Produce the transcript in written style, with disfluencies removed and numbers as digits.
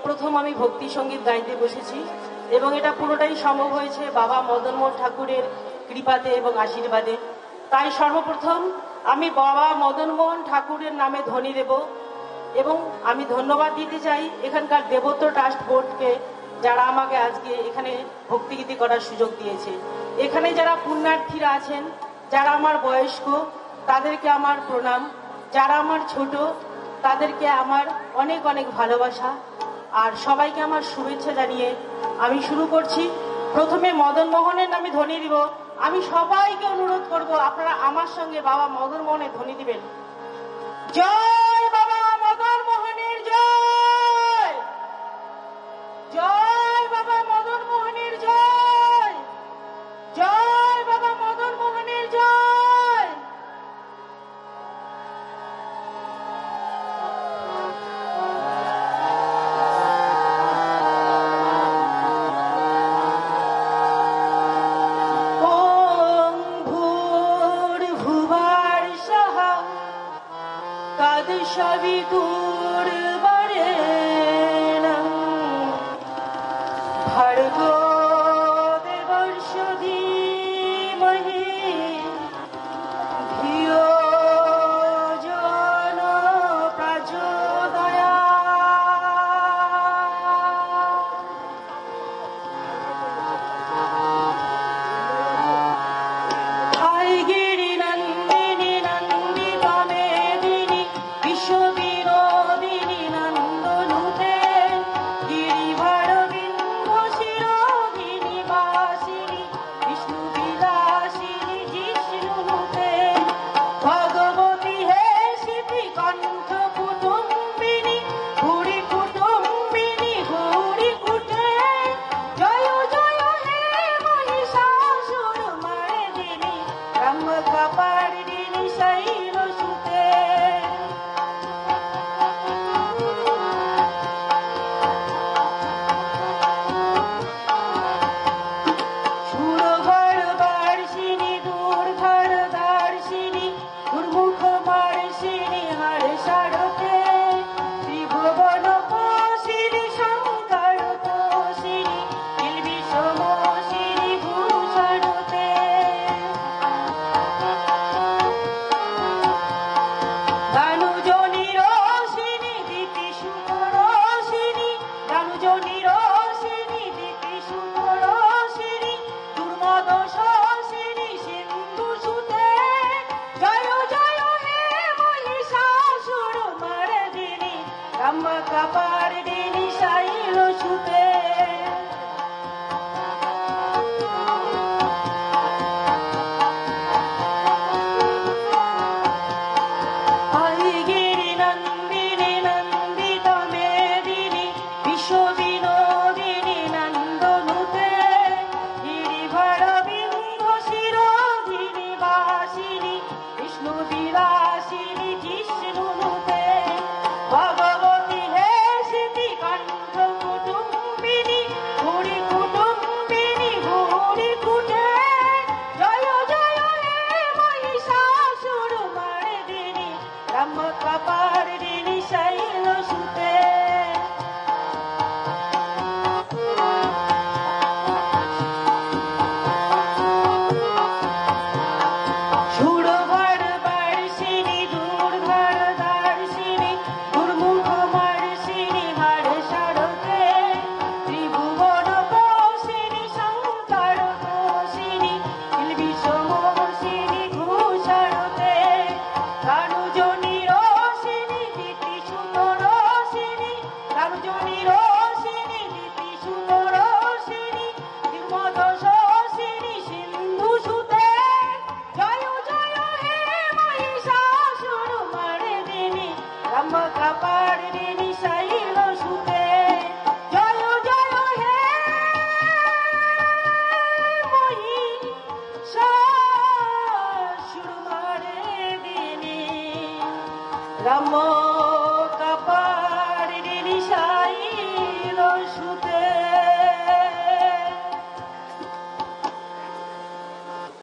প্রথম আমি ভক্তি সঙ্গীত গাইতে বসেছি এবং এটা পুরোটাই সম্ভব হয়েছে বাবা মদনমোহন ঠাকুরের কৃপাতে এবং আশীর্বাদে। তাই সর্বপ্রথম আমি বাবা মদনমোহন ঠাকুরের নামে ধ্বনি দেব এবং আমি ধন্যবাদ দিতে চাই এখানকার দেবত্ব ট্রাস্ট বোর্ডকে, যারা আমাকে আজকে এখানে ভক্তিগীতি করার সুযোগ দিয়েছে। এখানে যারা পুণ্যার্থীরা আছেন, যারা আমার বয়স্ক, তাদেরকে আমার প্রণাম, যারা আমার ছোট তাদেরকে আমার অনেক অনেক ভালোবাসা আর সবাইকে আমার শুভেচ্ছা জানিয়ে আমি শুরু করছি। প্রথমে মদনমোহনের নামে ধ্বনি দিব। আমি সবাইকে অনুরোধ করব আপনারা আমার সঙ্গে বাবা মদনমোহনের ধ্বনি দিবেন। জয় বাবা মদনমোহনের জয়, জয় বাবা মদনমোহনের জয়, জয় বাবা মদনমোহনের জয়। সবিতুর বরেণ্যং ভর্গো দেবস্য ধীমহি ধিয়ো যো ন প্রচোদয়াৎ। হাই গিরি নন্দিনী নন্দিতা মেদিনী বিশ্ববিনোদিনী নন্দনুতে গিরিভার বিন্ধ্য শিরোধিনী বাসিনী বিষ্ণু বিলাসিনী জিষ্ণুনুতে ভগবতী হে সিদ্ধি কণ্ঠ কুটুম্বিনী ভুরি কুটুম্বিনী ভুরি কুটে জয় জয় হে মহিষাসুর মার্দিনী ব্রহ্ম কপালিনী শৈলসুতে। সুরগর বার্ষিণী দুর্ধর দার্শিনী দুর্মুখ মার্ষিণী হার সারতে ত্রিভুবন পোষিণী শঙ্কর তোষিণী কিলবিষমোষিণী ভূষণতে। দানুজনী রোষিণী দিতি সুতরোষিণী দানুজনী রোষিণী দিতি সুতরোষিণী দুর্মদ শোষিণী সিন্ধু সুতে জয় জয় হে মহিষাসুর মার্দিনী ব্রহ্ম কপালিনী শৈলসুতে। হাই গিরি নন্দিনী নন্দিতা মেদিনী বিশ্ববিনোদিনী নন্দনুতে গিরিভার বিন্ধ্য শিরোধিনী বাসিনী বিষ্ণু বিলাসিনী জিষ্ণুনুতে ভগবতী হে সিদ্ধি কণ্ঠ কুটুম্বিনী ভুরি কুটুম্বিনী ভুরি কুটে জয় জয় হে মহিষাসুর মার্দিনী ব্রহ্ম কপালিনী শৈলসুতে। সুরভর বার্ষিণী দুর্ধর দার্শিনী দুর্মুখ মার্ষিণী হার সারতে ত্রিভুবন পোষিণী শঙ্কর তোষিণী কিলবিষমোষিণী ভূষণতে। দানুজনী রোষিণী দিতি সুতরোষিণী দানুজনী রোষিণী দিতি সুতরোষিণী দুর্মদ শোষিণী সিন্ধু সুতে জয় জয় হে মহিষাসুর মার্দিনী ব্রহ্ম কপালিনী শৈলসুতে। জয় জয় হে মহিষাসুর মার্দিনী ব্রহ্ম